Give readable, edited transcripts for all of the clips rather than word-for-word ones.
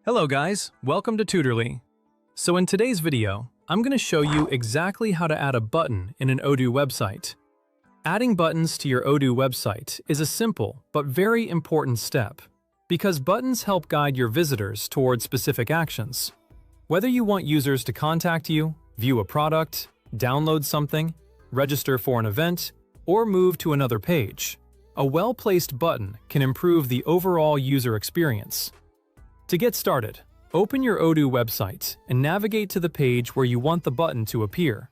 Hello guys, welcome to Tutorly. So in today's video, I'm going to show you exactly how to add a button in an Odoo website. Adding buttons to your Odoo website is a simple but very important step because buttons help guide your visitors toward specific actions. Whether you want users to contact you, view a product, download something, register for an event, or move to another page, a well-placed button can improve the overall user experience. To get started, open your Odoo website and navigate to the page where you want the button to appear.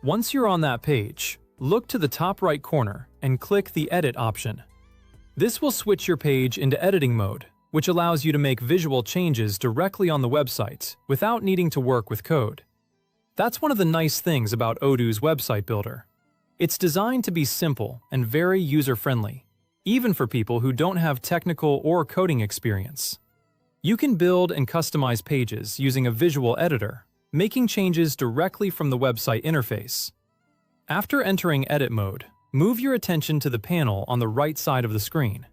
Once you're on that page, look to the top right corner and click the Edit option. This will switch your page into editing mode, which allows you to make visual changes directly on the website without needing to work with code. That's one of the nice things about Odoo's website builder. It's designed to be simple and very user-friendly, even for people who don't have technical or coding experience. You can build and customize pages using a visual editor, making changes directly from the website interface. After entering edit mode, move your attention to the panel on the right side of the screen.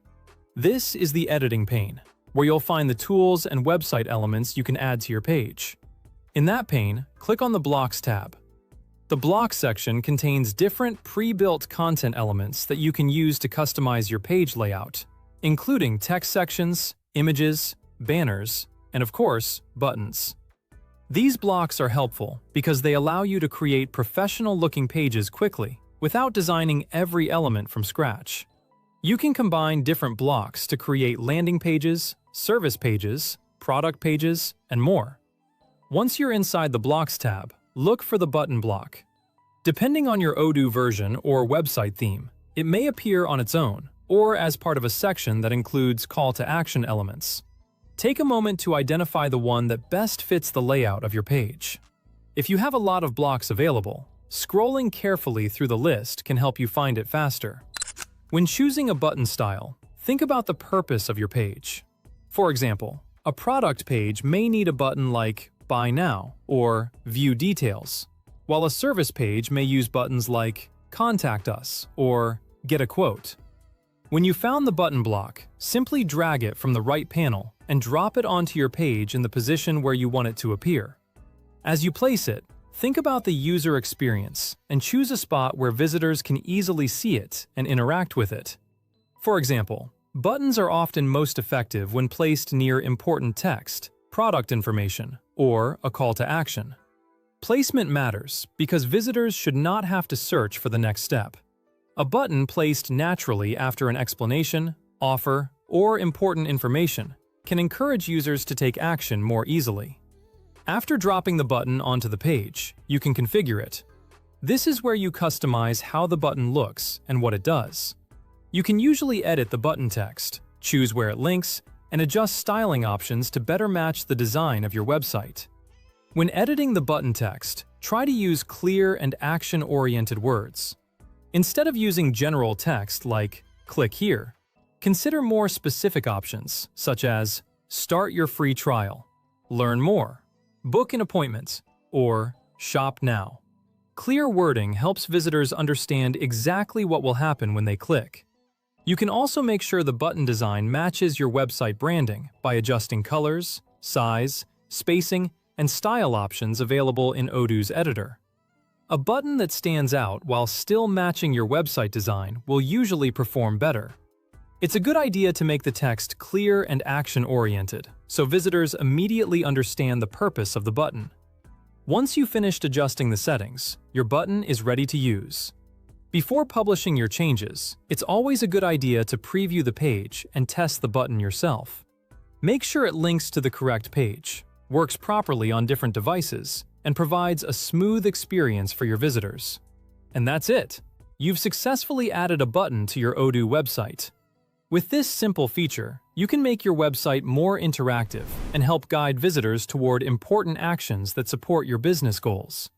This is the editing pane, where you'll find the tools and website elements you can add to your page. In that pane, click on the Blocks tab. The Blocks section contains different pre-built content elements that you can use to customize your page layout, including text sections, images, banners, and of course, buttons. These blocks are helpful because they allow you to create professional-looking pages quickly without designing every element from scratch. You can combine different blocks to create landing pages, service pages, product pages, and more. Once you're inside the Blocks tab, look for the button block. Depending on your Odoo version or website theme, it may appear on its own or as part of a section that includes call-to-action elements. Take a moment to identify the one that best fits the layout of your page. If you have a lot of blocks available, scrolling carefully through the list can help you find it faster. When choosing a button style, think about the purpose of your page. For example, a product page may need a button like Buy Now or View Details, while a service page may use buttons like Contact Us or Get a Quote. When you found the button block, simply drag it from the right panel and drop it onto your page in the position where you want it to appear. As you place it, think about the user experience and choose a spot where visitors can easily see it and interact with it. For example, buttons are often most effective when placed near important text, product information, or a call to action. Placement matters because visitors should not have to search for the next step. A button placed naturally after an explanation, offer, or important information can encourage users to take action more easily. After dropping the button onto the page, you can configure it. This is where you customize how the button looks and what it does. You can usually edit the button text, choose where it links, and adjust styling options to better match the design of your website. When editing the button text, try to use clear and action-oriented words. Instead of using general text like "click here," consider more specific options such as "Start your free trial," "Learn more," "Book an appointment," or "Shop now." Clear wording helps visitors understand exactly what will happen when they click. You can also make sure the button design matches your website branding by adjusting colors, size, spacing, and style options available in Odoo's editor. A button that stands out while still matching your website design will usually perform better. It's a good idea to make the text clear and action-oriented, so visitors immediately understand the purpose of the button. Once you've finished adjusting the settings, your button is ready to use. Before publishing your changes, it's always a good idea to preview the page and test the button yourself. Make sure it links to the correct page, works properly on different devices, and provides a smooth experience for your visitors. And that's it! You've successfully added a button to your Odoo website. With this simple feature, you can make your website more interactive and help guide visitors toward important actions that support your business goals.